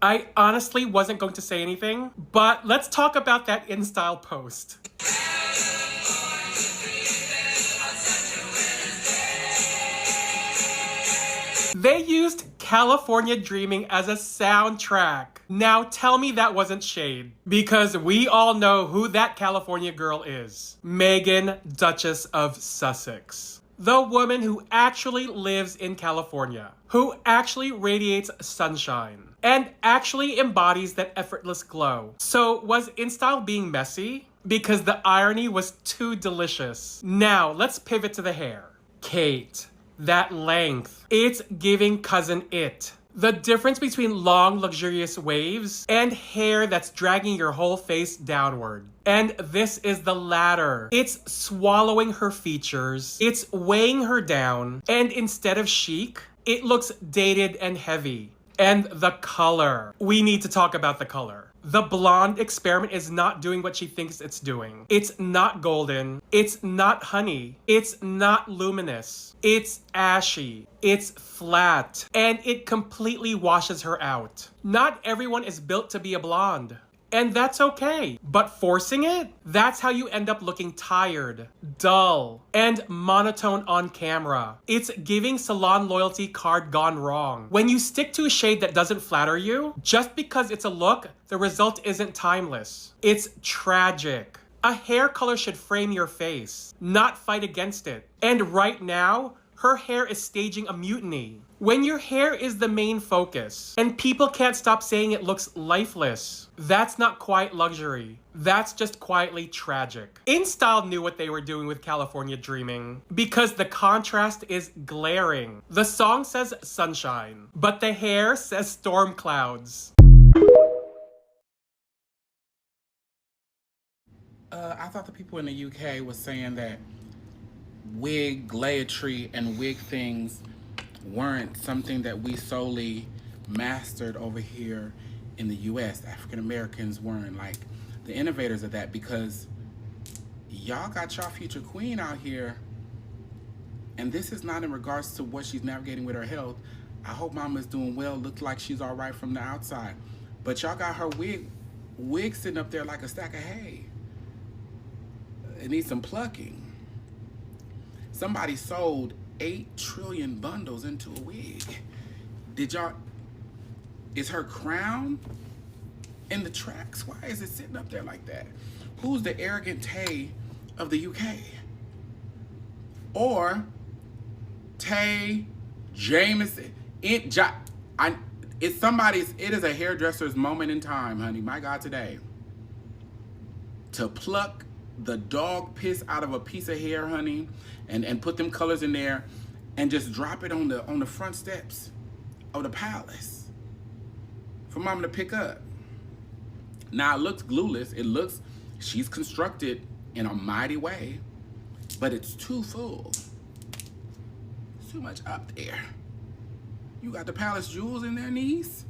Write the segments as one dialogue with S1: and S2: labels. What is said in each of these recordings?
S1: I honestly wasn't going to say anything, but let's talk about that InStyle post. They used California Dreaming as a soundtrack. Now tell me that wasn't shade, because we all know who that California girl is. Meghan, Duchess of Sussex. The woman who actually lives in California, who actually radiates sunshine, and actually embodies that effortless glow. So was InStyle being messy? Because the irony was too delicious. Now let's pivot to the hair. Kate. That length. It's giving Cousin It. The difference between long, luxurious waves and hair that's dragging your whole face downward. And this is the latter. It's swallowing her features. It's weighing her down. And instead of chic, it looks dated and heavy. And the color. We need to talk about the color. The blonde experiment is not doing what she thinks it's doing. It's not golden. It's not honey. It's not luminous. It's ashy. It's flat. And it completely washes her out. Not everyone is built to be a blonde. And that's okay. But forcing it? That's how you end up looking tired, dull, and monotone on camera. It's giving salon loyalty card gone wrong. When you stick to a shade that doesn't flatter you, just because it's a look, the result isn't timeless. It's tragic. A hair color should frame your face, not fight against it. And right now, her hair is staging a mutiny. When your hair is the main focus, and people can't stop saying it looks lifeless, that's not quite luxury. That's just quietly tragic. InStyle knew what they were doing with California Dreaming, because the contrast is glaring. The song says sunshine, but the hair says storm clouds.
S2: I thought the people in the UK was saying that wig layetry and wig things weren't something that we solely mastered over here in the US. African Americans weren't like the innovators of that, because y'all got y'all future queen out here, and this is not in regards to what she's navigating with her health. I hope mama's doing well. Looks like she's all right from the outside, but y'all got her wig sitting up there like a stack of hay. It needs some plucking. Somebody sold 8 trillion bundles into a wig. Did y'all, is her crown in the tracks? Why is it sitting up there like that? Who's the arrogant Tay of the UK? Or Tay Jameson? It's somebody's, it is a hairdresser's moment in time, honey. My God, today. To pluck the dog piss out of a piece of hair, honey, and put them colors in there and just drop it on the front steps of the palace for mama to pick up. Now it looks glueless. It looks, she's constructed in a mighty way, but it's too full. It's too much up there. You got the palace jewels in there, niece?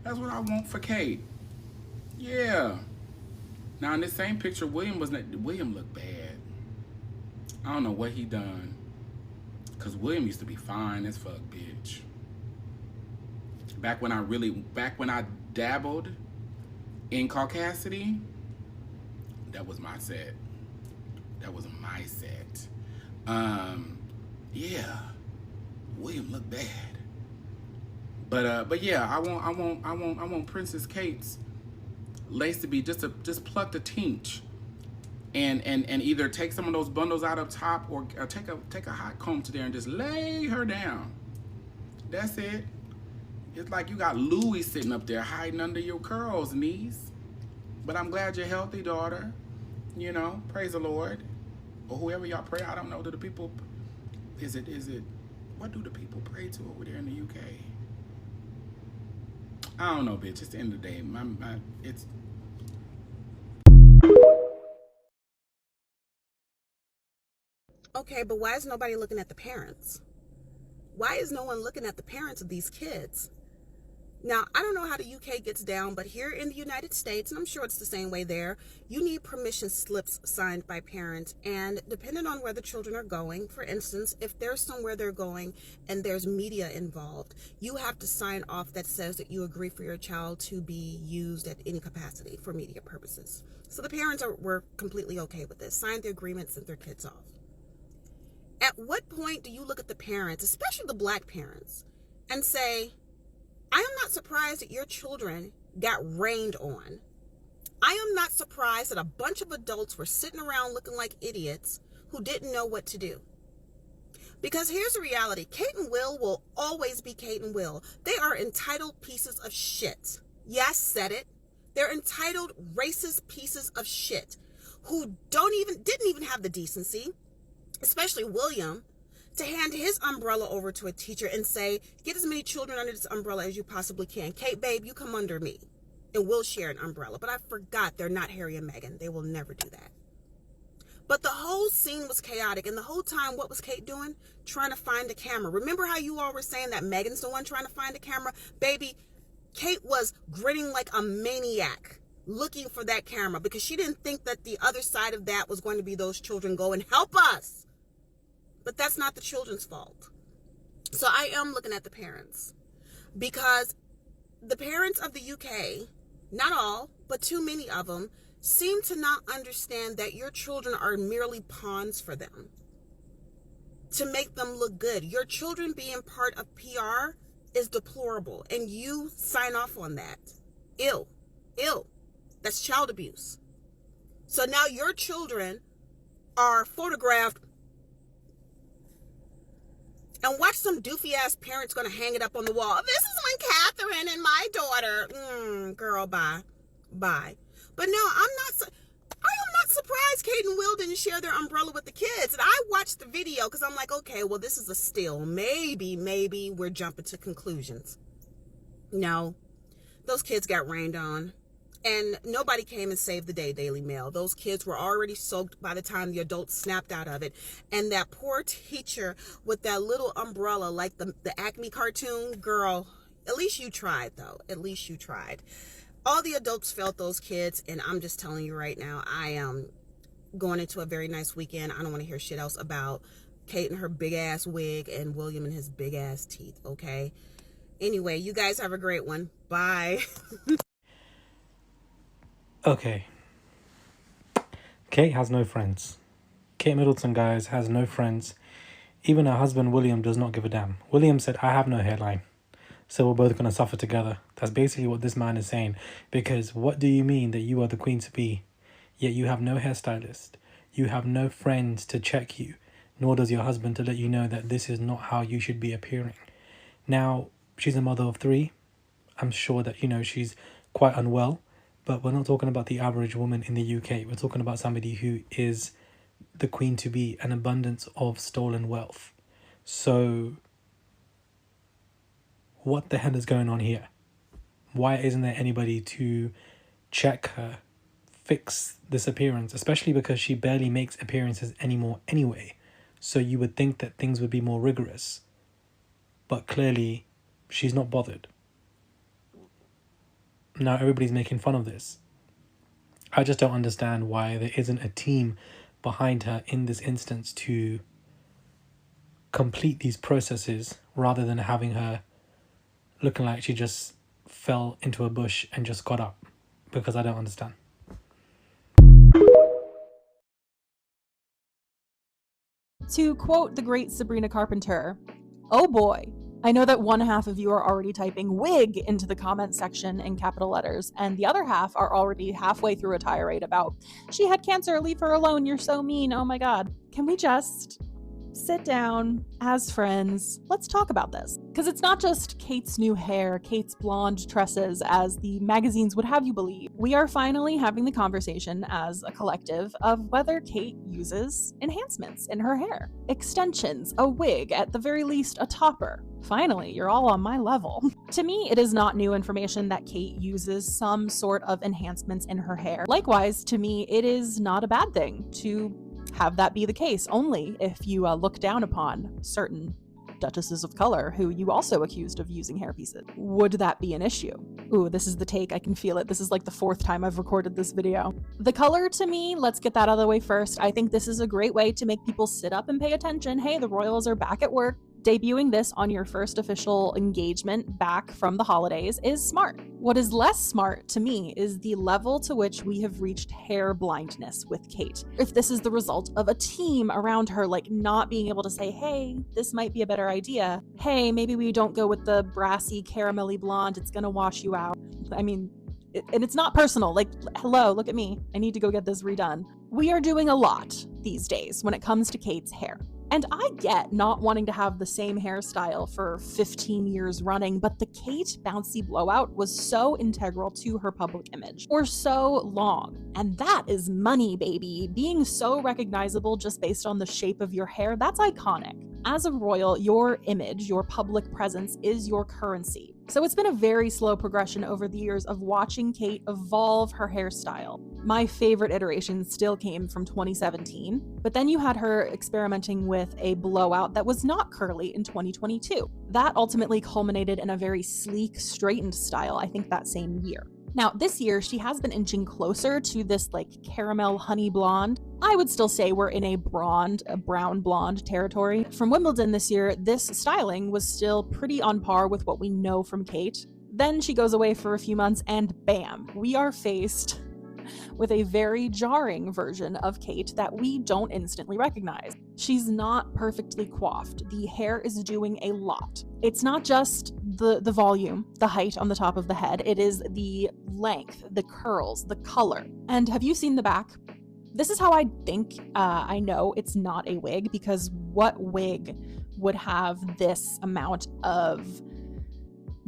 S2: That's what I want for Kate. Yeah. Now in this same picture, William looked bad. I don't know what he done. Cause William used to be fine as fuck, bitch. Back when I dabbled in caucasity, that was my set. That was my set. Yeah. William looked bad. But yeah, I want Princess Kate's lace to be just pluck the tinge, and either take some of those bundles out up top, or take a hot comb to there and just lay her down. That's it. It's like you got Louis sitting up there hiding under your curls, niece. But I'm glad you're healthy, daughter. You know, praise the Lord, or whoever y'all pray. I don't know. Do the people? Is it? What do the people pray to over there in the UK? I don't know, bitch. It's the end of the day. It's.
S3: Okay, but why is nobody looking at the parents? Why is no one looking at the parents of these kids? Now, I don't know how the UK gets down, but here in the United States, and I'm sure it's the same way there, you need permission slips signed by parents. And depending on where the children are going, for instance, if there's somewhere they're going and there's media involved, you have to sign off that says that you agree for your child to be used at any capacity for media purposes. So the parents were completely okay with this, signed the agreement, sent their kids off. At what point do you look at the parents, especially the black parents, and say, I am not surprised that your children got rained on. I am not surprised that a bunch of adults were sitting around looking like idiots who didn't know what to do. Because here's the reality. Kate and Will always be Kate and Will. They are entitled pieces of shit. Yes, said it. They're entitled racist pieces of shit who didn't even have the decency, especially William, to hand his umbrella over to a teacher and say, get as many children under this umbrella as you possibly can. Kate, babe, you come under me and we'll share an umbrella. But I forgot they're not Harry and Meghan. They will never do that. But the whole scene was chaotic. And the whole time, what was Kate doing? Trying to find the camera. Remember how you all were saying that Meghan's the one trying to find the camera? Baby, Kate was grinning like a maniac looking for that camera because she didn't think that the other side of that was going to be those children going, help us. But that's not the children's fault. So I am looking at the parents because the parents of the UK, not all, but too many of them, seem to not understand that your children are merely pawns for them to make them look good. Your children being part of PR is deplorable, and you sign off on that. Ill. That's child abuse. So now your children are photographed. And watch some doofy ass parents gonna hang it up on the wall. This is when Catherine and my daughter. Girl, bye. But no, I am not surprised Kate and Will didn't share their umbrella with the kids. And I watched the video because I'm like, okay, well, this is a still. Maybe we're jumping to conclusions. No, those kids got rained on. And nobody came and saved the day, Daily Mail. Those kids were already soaked by the time the adults snapped out of it. And that poor teacher with that little umbrella, like the Acme cartoon, girl, at least you tried, though. At least you tried. All the adults felt those kids, and I'm just telling you right now, I am going into a very nice weekend. I don't want to hear shit else about Kate and her big-ass wig and William and his big-ass teeth, okay? Anyway, you guys have a great one. Bye.
S1: Okay. Kate has no friends. Kate Middleton, guys, has no friends. Even her husband, William, does not give a damn. William said, I have no hairline, so we're both going to suffer together. That's basically what this man is saying. Because what do you mean that you are the queen to be, yet you have no hairstylist? You have no friends to check you, nor does your husband to let you know that this is not how you should be appearing. Now, she's a mother of 3. I'm sure that, she's quite unwell. But we're not talking about the average woman in the UK. We're talking about somebody who is the queen to be, an abundance of stolen wealth. So what the hell is going on here? Why isn't there anybody to check her, fix this appearance? Especially because she barely makes appearances anymore anyway. So you would think that things would be more rigorous. But clearly, she's not bothered. Now everybody's making fun of this. I just don't understand why there isn't a team behind her in this instance to complete these processes rather than having her looking like she just fell into a bush and just got up, because I don't understand.
S4: To quote the great Sabrina Carpenter, oh boy, I know that one half of you are already typing wig into the comment section in capital letters, and the other half are already halfway through a tirade about, she had cancer, leave her alone, you're so mean, oh my god. Can we just sit down as friends? Let's talk about this. Because it's not just Kate's new hair, Kate's blonde tresses, as the magazines would have you believe. We are finally having the conversation as a collective of whether Kate uses enhancements in her hair. Extensions, a wig, at the very least a topper. Finally, you're all on my level. To me, it is not new information that Kate uses some sort of enhancements in her hair. Likewise, to me, it is not a bad thing to have that be the case, only if you look down upon certain Duchesses of Color, who you also accused of using hairpieces. Would that be an issue? Ooh, this is the take. I can feel it. This is like the 4th time I've recorded this video. The color, to me, let's get that out of the way first. I think this is a great way to make people sit up and pay attention. Hey, the royals are back at work. Debuting this on your first official engagement back from the holidays is smart. What is less smart to me is the level to which we have reached hair blindness with Kate. If this is the result of a team around her, like not being able to say, hey, this might be a better idea. Hey, maybe we don't go with the brassy caramelly blonde. It's gonna wash you out. I mean, and it's not personal. Like, hello, look at me. I need to go get this redone. We are doing a lot these days when it comes to Kate's hair. And I get not wanting to have the same hairstyle for 15 years running, but the Kate bouncy blowout was so integral to her public image for so long. And that is money, baby. Being so recognizable just based on the shape of your hair, that's iconic. As a royal, your image, your public presence is your currency. So it's been a very slow progression over the years of watching Kate evolve her hairstyle. My favorite iteration still came from 2017, but then you had her experimenting with a blowout that was not curly in 2022. That ultimately culminated in a very sleek, straightened style, I think that same year. Now, this year, she has been inching closer to this like caramel honey blonde. I would still say we're in a brown blonde territory. From Wimbledon this year, this styling was still pretty on par with what we know from Kate. Then she goes away for a few months and bam, we are faced with a very jarring version of Kate that we don't instantly recognize. She's not perfectly coiffed. The hair is doing a lot. It's not just the volume, the height on the top of the head. It is the length, the curls, the color. And have you seen the back? This is how I think I know it's not a wig, because what wig would have this amount of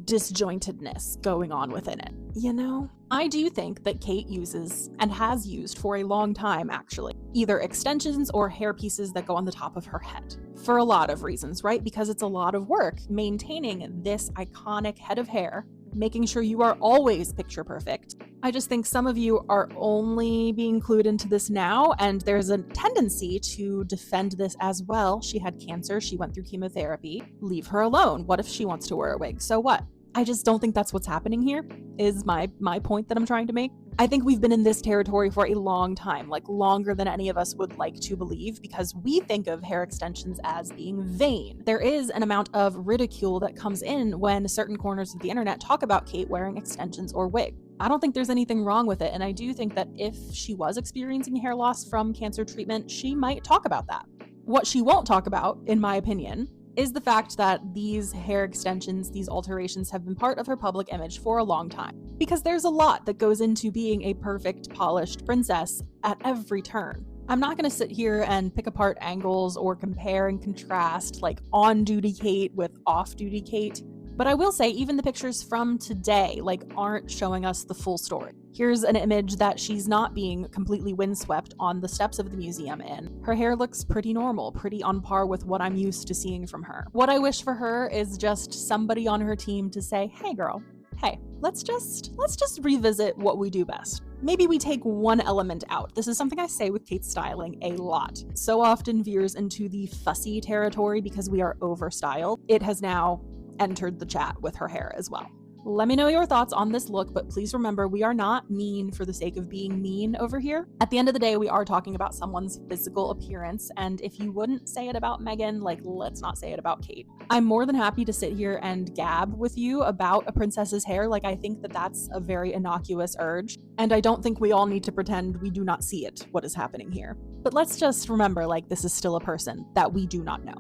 S4: disjointedness going on within it, you know? I do think that Kate uses, and has used for a long time actually, either extensions or hair pieces that go on the top of her head. For a lot of reasons, right? Because it's a lot of work maintaining this iconic head of hair, making sure you are always picture perfect. I just think some of you are only being clued into this now, and there's a tendency to defend this as well. She had cancer, she went through chemotherapy. Leave her alone. What if she wants to wear a wig? So what? I just don't think that's what's happening here, is my point that I'm trying to make. I think we've been in this territory for a long time, like longer than any of us would like to believe, because we think of hair extensions as being vain. There is an amount of ridicule that comes in when certain corners of the internet talk about Kate wearing extensions or wig. I don't think there's anything wrong with it, and I do think that if she was experiencing hair loss from cancer treatment, she might talk about that. What she won't talk about, in my opinion, is the fact that these hair extensions, these alterations have been part of her public image for a long time. Because there's a lot that goes into being a perfect, polished princess at every turn. I'm not gonna sit here and pick apart angles or compare and contrast like on-duty Kate with off-duty Kate, but I will say even the pictures from today like aren't showing us the full story. Here's an image that she's not being completely windswept on the steps of the museum in. Her hair looks pretty normal, pretty on par with what I'm used to seeing from her. What I wish for her is just somebody on her team to say, hey girl, hey, let's just revisit what we do best. Maybe we take one element out. This is something I say with Kate's styling a lot. So often veers into the fussy territory because we are overstyled. It has now entered the chat with her hair as well. Let me know your thoughts on this look, but please remember we are not mean for the sake of being mean over here. At the end of the day, we are talking about someone's physical appearance, and if you wouldn't say it about Meghan, like let's not say it about Kate. I'm more than happy to sit here and gab with you about a princess's hair. Like I think that that's a very innocuous urge, and I don't think we all need to pretend we do not see it, what is happening here. But let's just remember like this is still a person that we do not know.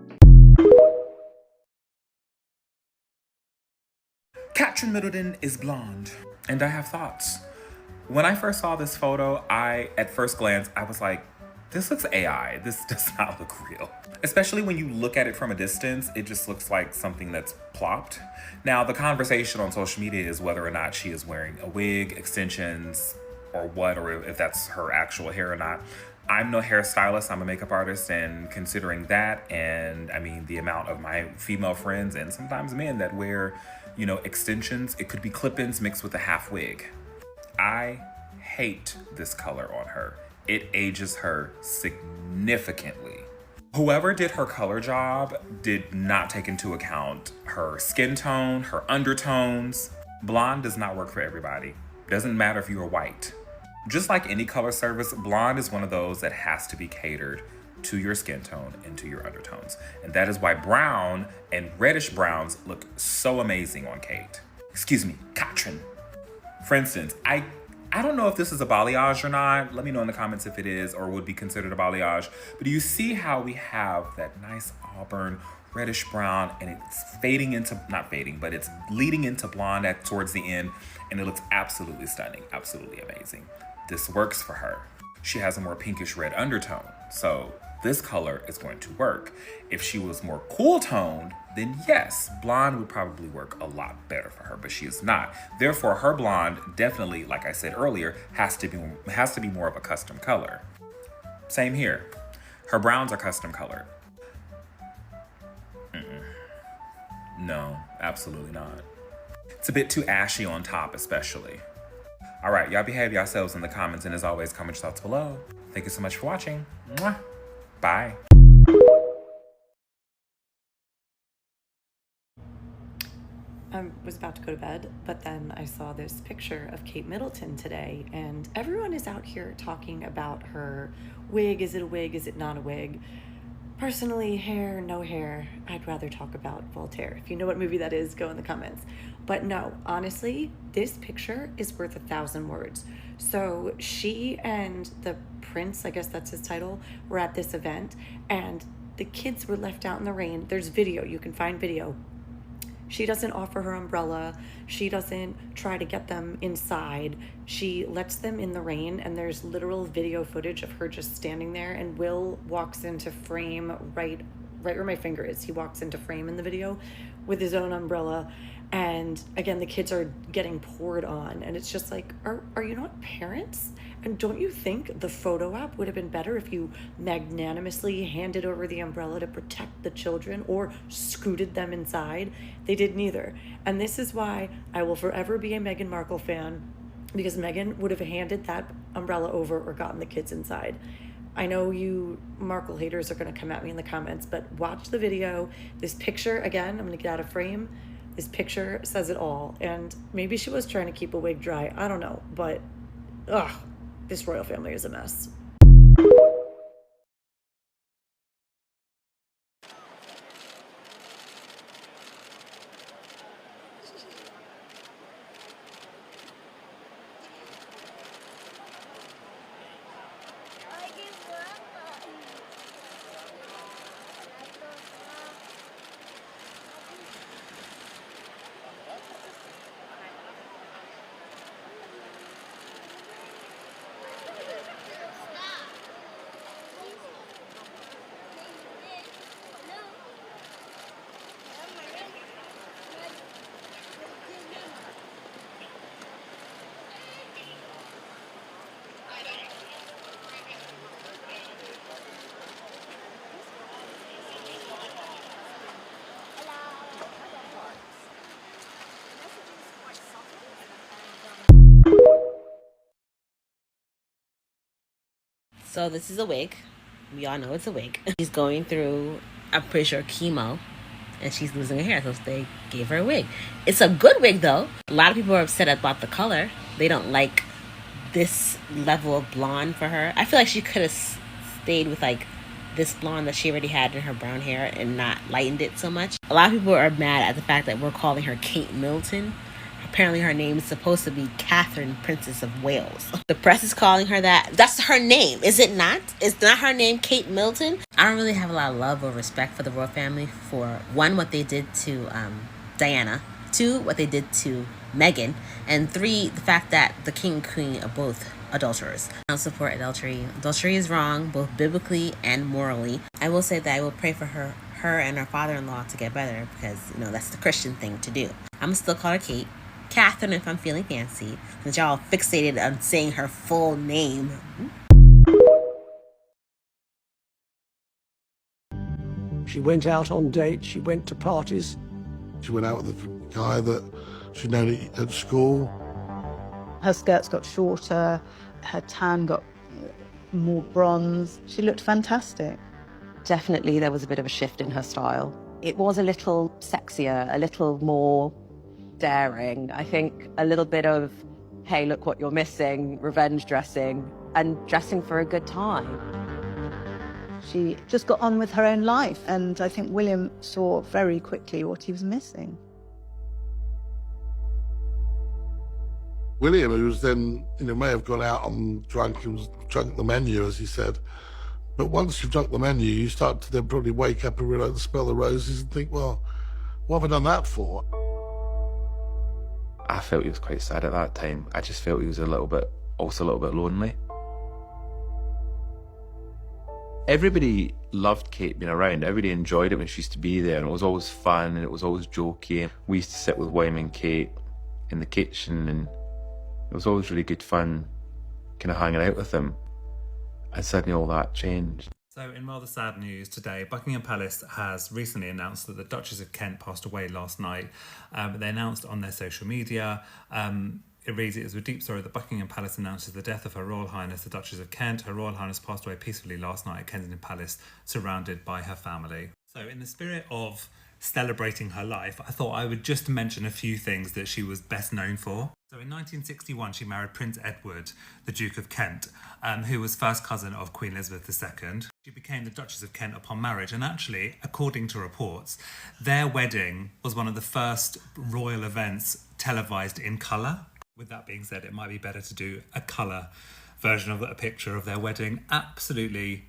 S2: Catherine Middleton is blonde, and I have thoughts. When I first saw this photo, at first glance, I was like, this looks AI. This does not look real. Especially when you look at it from a distance, it just looks like something that's plopped. Now, the conversation on social media is whether or not she is wearing a wig, extensions, or what, or if that's her actual hair or not. I'm no hairstylist, I'm a makeup artist, and considering that, and I mean, the amount of my female friends and sometimes men that wear, extensions, it could be clip-ins mixed with a half wig. I hate this color on her. It ages her significantly.
S5: Whoever did her color job did not take into account her skin tone, her undertones. Blonde does not work for everybody. Doesn't matter if you're white. Just like any color service, blonde is one of those that has to be catered to your skin tone and to your undertones. And that is why brown and reddish browns look so amazing on Kate. Excuse me, Katrin. For instance, I don't know if this is a balayage or not. Let me know in the comments if it is or would be considered a balayage. But do you see how we have that nice auburn, reddish brown, and it's fading into, not fading, but it's leading into blonde towards the end, and it looks absolutely stunning, absolutely amazing. This works for her. She has a more pinkish red undertone, so this color is going to work. If she was more cool toned, then yes, blonde would probably work a lot better for her, but she is not. Therefore, her blonde definitely, like I said earlier, has to be more of a custom color. Same here. Her browns are custom colored. No, absolutely not. It's a bit too ashy on top, especially. All right, y'all behave yourselves in the comments, and as always, comment your thoughts below. Thank you so much for watching. Mwah. Bye.
S6: I was about to go to bed, but then I saw this picture of Kate Middleton today, and everyone is out here talking about her wig. Is it a wig? Is it not a wig? Personally, hair, no hair, I'd rather talk about Voltaire. If you know what movie that is, go in the comments. But no, honestly, this picture is worth 1,000 words. So she and the prince, I guess that's his title, were at this event, and the kids were left out in the rain. There's video, you can find video. She doesn't offer her umbrella. She doesn't try to get them inside. She lets them in the rain, and there's literal video footage of her just standing there, and Will walks into frame right where my finger is. He walks into frame in the video with his own umbrella, and again, the kids are getting poured on, and it's just like, are you not parents? And don't you think the photo app would have been better if you magnanimously handed over the umbrella to protect the children or scooted them inside? They did neither. And this is why I will forever be a Meghan Markle fan, because Meghan would have handed that umbrella over or gotten the kids inside. I know you Markle haters are going to come at me in the comments, but watch the video. This picture, again, I'm going to get out of frame. This picture says it all. And maybe she was trying to keep a wig dry. I don't know, but ugh. This royal family is a mess.
S7: So this is a wig. We all know it's a wig. She's going through, I'm pretty sure, chemo, and she's losing her hair, so they gave her a wig. It's a good wig, though. A lot of people are upset about the color. They don't like this level of blonde for her. I feel like she could have stayed with, like, this blonde that she already had in her brown hair and not lightened it so much. A lot of people are mad at the fact that we're calling her Kate Middleton. Apparently her name is supposed to be Catherine, Princess of Wales. The press is calling her that. That's her name, is it not? Is not her name Kate Middleton? I don't really have a lot of love or respect for the royal family for, one, what they did to Diana, two, what they did to Meghan, and three, the fact that the king and queen are both adulterers. I don't support adultery. Adultery is wrong, both biblically and morally. I will say that I will pray for her and her father-in-law to get better, because, you know, that's the Christian thing to do. I'm still call her Kate. Catherine, if I'm feeling fancy, since y'all fixated on saying her full name.
S8: She went out on dates, she went to parties.
S9: She went out with a guy that she'd known at school.
S10: Her skirts got shorter, her tan got more bronze. She looked fantastic. Definitely there was a bit of a shift in her style. It was a little sexier, a little more daring. I think a little bit of, hey, look what you're missing, revenge dressing, and dressing for a good time.
S11: She just got on with her own life, and I think William saw very quickly what he was missing.
S9: William, who was then, may have gone out and drunk, he was drunk the menu, as he said. But once you've drunk the menu, you start to then probably wake up and realise, smell the roses and think, well, what have I done that for?
S12: I felt he was quite sad at that time. I just felt he was also a little bit lonely. Everybody loved Kate being around. Everybody enjoyed it when she used to be there, and it was always fun and it was always jokey. We used to sit with William and Kate in the kitchen, and it was always really good fun kind of hanging out with them. And suddenly all that changed.
S5: So in rather sad news today, Buckingham Palace has recently announced that the Duchess of Kent passed away last night. They announced on their social media, it reads, "It is with deep sorrow that Buckingham Palace announces the death of Her Royal Highness the Duchess of Kent. Her Royal Highness passed away peacefully last night at Kensington Palace, surrounded by her family." So in the spirit of celebrating her life, I thought I would just mention a few things that she was best known for. So in 1961, she married Prince Edward, the Duke of Kent, who was first cousin of Queen Elizabeth II. She became the Duchess of Kent upon marriage, and actually, according to reports, their wedding was one of the first royal events televised in colour. With that being said, it might be better to do a colour version of a picture of their wedding. Absolutely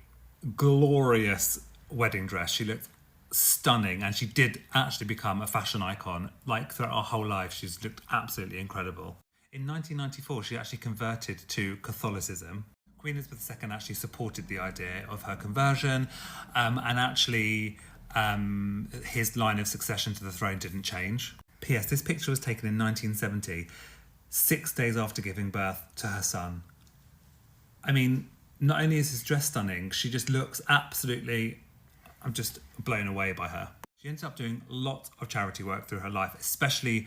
S5: glorious wedding dress. She looked stunning, and she did actually become a fashion icon. Like throughout her whole life, she's looked absolutely incredible. In 1994, she actually converted to Catholicism. Queen Elizabeth II actually supported the idea of her conversion, and actually his line of succession to the throne didn't change. P.S. This picture was taken in 1970, 6 days after giving birth to her son. I mean, not only is his dress stunning, she just looks absolutely... I'm just blown away by her. She ended up doing lots of charity work through her life, especially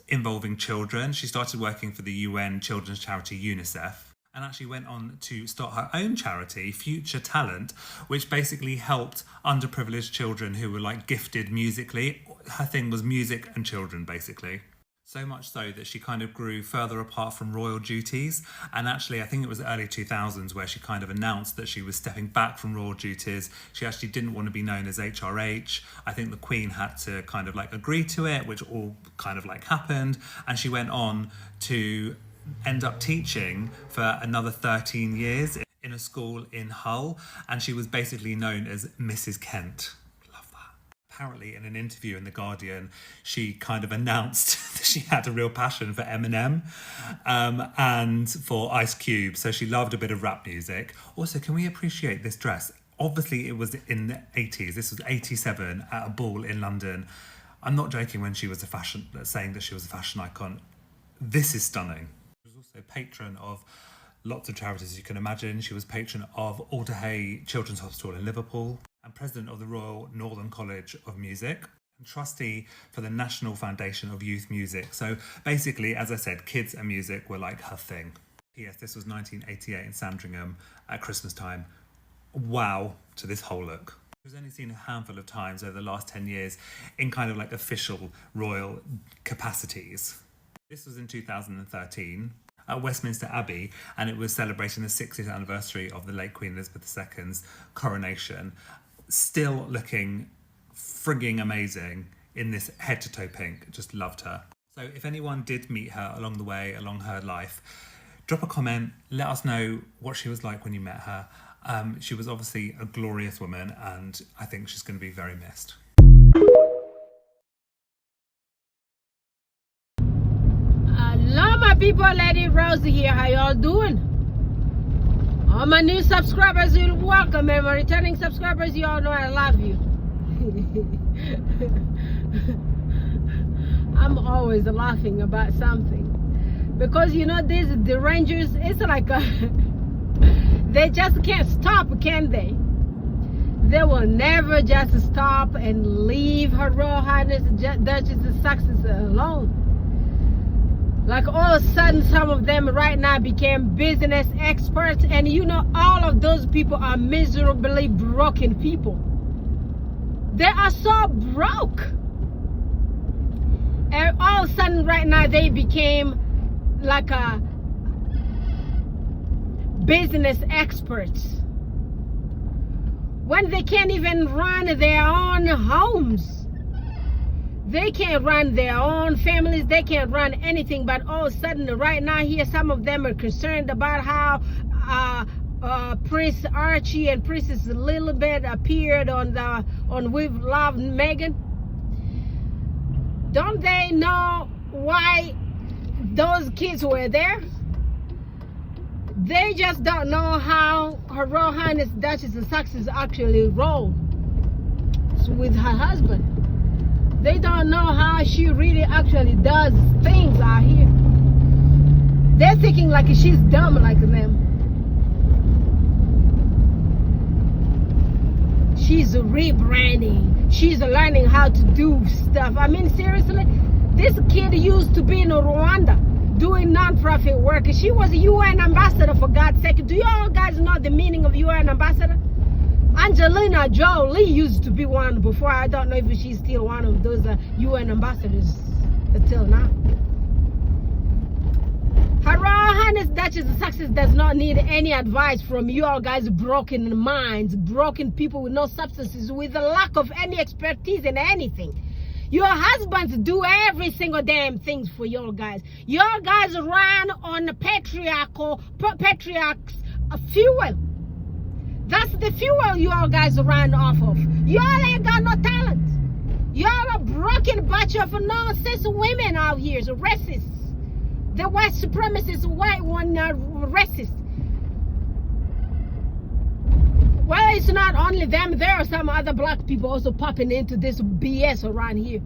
S5: involving children. She started working for the UN children's charity UNICEF, and actually went on to start her own charity, Future Talent, which basically helped underprivileged children who were like gifted musically. Her thing was music and children, basically. So much so that she kind of grew further apart from royal duties. And actually, I think it was the early 2000s where she kind of announced that she was stepping back from royal duties. She actually didn't want to be known as HRH. I think the Queen had to kind of like agree to it, which all kind of like happened. And she went on to end up teaching for another 13 years in a school in Hull. And she was basically known as Mrs. Kent. Apparently in an interview in The Guardian, she kind of announced that she had a real passion for Eminem and for Ice Cube. So she loved a bit of rap music. Also, can we appreciate this dress? Obviously, it was in the 80s. This was 87 at a ball in London. I'm not joking when she was saying that she was a fashion icon. This is stunning. She was also patron of lots of charities you can imagine. She was patron of Alder Hey Children's Hospital in Liverpool, and president of the Royal Northern College of Music, and trustee for the National Foundation of Youth Music. So basically, as I said, kids and music were like her thing. P.S. This was 1988 in Sandringham at Christmas time. Wow to this whole look. She was only seen a handful of times over the last 10 years in kind of like official royal capacities. This was in 2013. At Westminster Abbey, and it was celebrating the 60th anniversary of the late Queen Elizabeth II's coronation. Still looking frigging amazing in this head-to-toe pink. Just loved her. So if anyone did meet her along the way, along her life, drop a comment, let us know what she was like when you met her. She was obviously a glorious woman, and I think she's going to be very missed.
S13: Hello my people, Lady Rosie here. How y'all doing? All my new subscribers, you're welcome, and my returning subscribers, you all know I love you. I'm always laughing about something, because you know these derangers, it's like they just can't stop, can they? They will never just stop and leave Her Royal Highness Duchess of Sussex alone. Like all of a sudden, some of them right now became business experts, and you know, all of those people are miserably broken people. They are so broke. And all of a sudden right now they became like a business experts when they can't even run their own homes. They can't run their own families. They can't run anything. But all of a sudden right now here, some of them are concerned about how Prince Archie and Princess Lilibet appeared on We've Loved Meghan. Don't they know why those kids were there? They just don't know how Her Royal Highness Duchess of Sussex actually rolled with her husband. They don't know how she really actually does things out here. They're thinking like she's dumb like them. She's rebranding. She's learning how to do stuff. I mean, seriously, this kid used to be in Rwanda doing non-profit work. She was a UN ambassador, for God's sake. Do you all guys know the meaning of UN ambassador? Angelina Jolie used to be one before. I don't know if she's still one of those UN ambassadors until now. Her Royal Highness Duchess of Sussex does not need any advice from you all guys, broken minds, broken people with no substances, with a lack of any expertise in anything. Your husbands do every single damn thing for your guys. Your guys run on the patriarchs fuel. That's the fuel you all guys run off of. Y'all ain't got no talent. Y'all a broken bunch of nonsense women out here, so racists. The white supremacist white one are racist. Well, it's not only them. There are some other black people also popping into this BS around here.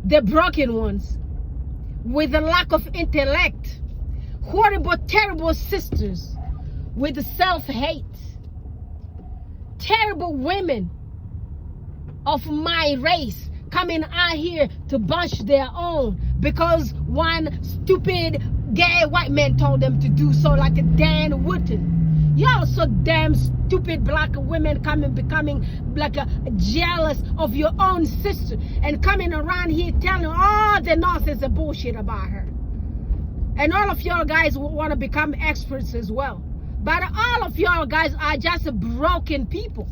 S13: The broken ones with a lack of intellect. Horrible, terrible sisters with self-hate. Terrible women of my race coming out here to bunch their own because one stupid gay white man told them to do so, like a Dan Wootton. Y'all so damn stupid black women becoming like jealous of your own sister and coming around here telling all the nonsense and bullshit about her. And all of y'all guys want to become experts as well. But all of y'all guys are just broken people.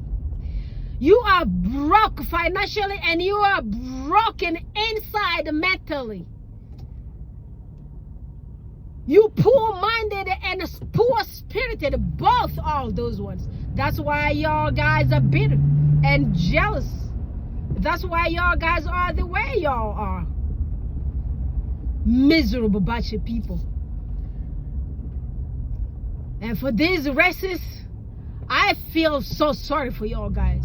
S13: You are broke financially and you are broken inside mentally. You poor-minded and poor-spirited, both all those ones. That's why y'all guys are bitter and jealous. That's why y'all guys are the way y'all are. Miserable bunch of people. And for these racists, I feel so sorry for y'all guys.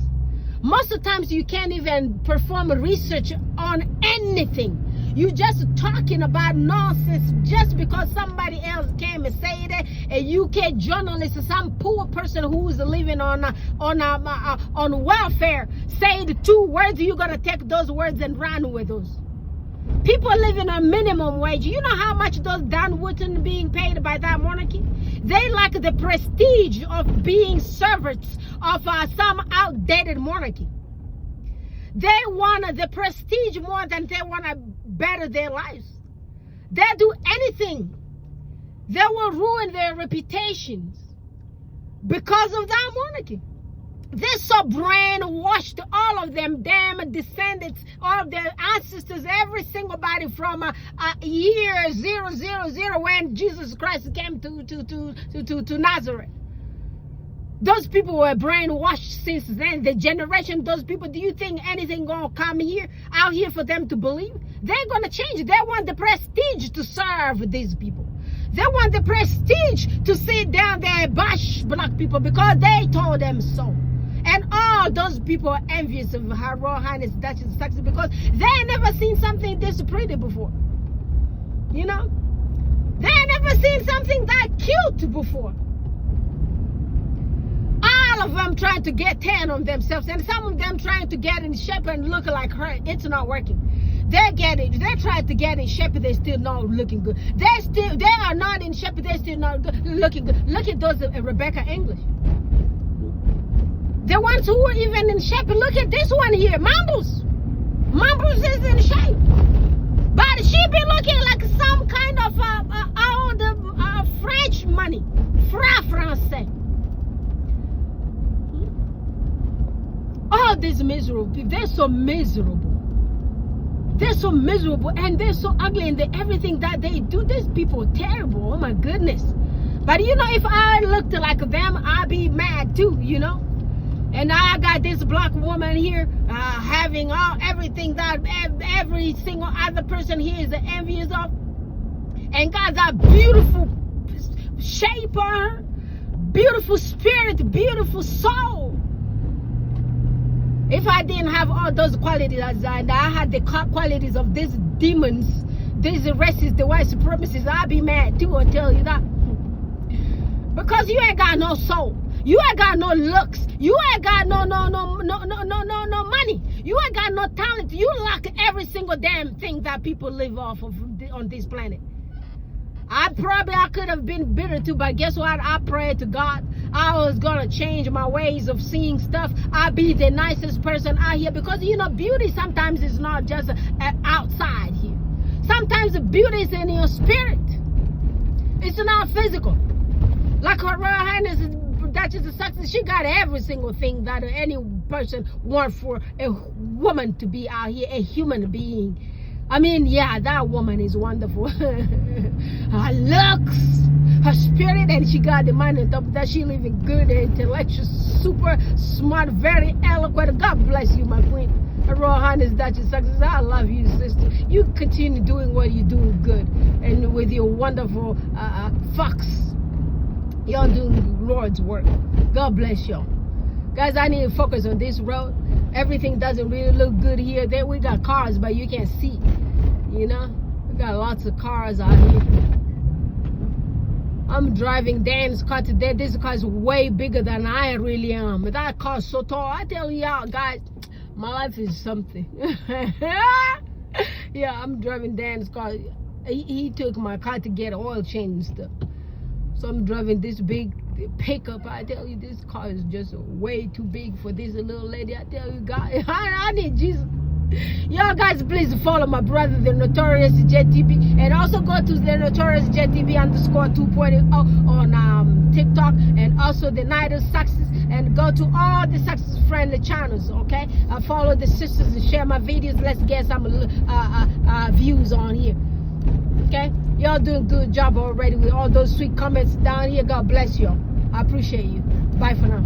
S13: Most of the times you can't even perform research on anything. You just talking about nonsense just because somebody else came and said it. A UK journalist, some poor person who's living on welfare, said 2 words. You gotta take those words and run with those. People living on minimum wage. You know how much those Dan Wootton being paid by that monarchy? They like the prestige of being servants of some outdated monarchy. They want the prestige more than they want to better their lives. They'll do anything. They will ruin their reputations because of that monarchy. They're so brainwashed, all of them damn descendants, all of their ancestors, every single body from year 000 when Jesus Christ came to Nazareth. Those people were brainwashed since then. The generation, those people, do you think anything gonna come out here for them to believe? They're gonna change. They want the prestige to serve these people. They want the prestige to sit down there and bash black people because they told them so. And all those people are envious of Her Royal Highness Duchess of Sussex because they never seen something this pretty before. You know? They never seen something that cute before. All of them trying to get tan on themselves and some of them trying to get in shape and look like her. It's not working. They get it. They try to get in shape. They're still not looking good. They are not in shape. They're still not looking good. Look at those Rebecca English. The ones who are even in shape. Look at this one here, Mumbles. Mumbles is in shape, but she be looking like some kind of French money, français. All these miserable people, they're so miserable. They're so miserable and they're so ugly, and everything that they do, these people are terrible. Oh my goodness. But you know, if I looked like them, I'd be mad too, you know. And I got this black woman here having everything that every single other person here is envious of, and got that beautiful shape on her, beautiful spirit, beautiful soul. If I didn't have all those qualities, I had the qualities of these demons, these racists, the white supremacists, I'd be mad too, I'll tell you that. Because you ain't got no soul. You ain't got no looks. You ain't got no money. You ain't got no talent. You lack every single damn thing that people live off of on this planet. I could have been bitter too, but guess what? I prayed to God. I was gonna change my ways of seeing stuff. I'll be the nicest person out here, because you know, beauty sometimes is not just outside here. Sometimes the beauty is in your spirit. It's not physical. Like Her Royal Highness Duchess of Sussex, she got every single thing that any person wants for a woman to be out here, a human being. I mean, yeah, that woman is wonderful. Her looks, her spirit, and she got the mind on top of that. She living good, intellectual, super smart, very eloquent. God bless you, my queen. Her Royal Highness Duchess of Sussex, I love you, sister. You continue doing what you're doing good, and with your wonderful fox. Y'all doing Lord's work. God bless y'all. Guys, I need to focus on this road. Everything doesn't really look good here. There we got cars, but you can't see. You know? We got lots of cars out here. I'm driving Dan's car today. This car is way bigger than I really am. But that car's so tall. I tell y'all, guys, my life is something. Yeah, I'm driving Dan's car. He took my car to get oil change and stuff. So I'm driving this big pickup. I tell you, this car is just way too big for this little lady. I tell you, guys, I need Jesus. Y'all guys, please follow my brother, the Notorious JTB, and also go to the Notorious JTB _2.0 on TikTok, and also the Night of Success, and go to all the success friendly channels. Okay, follow the sisters and share my videos. Let's get some views on here. Okay, y'all doing a good job already with all those sweet comments down here. God bless y'all. I appreciate you. Bye for now.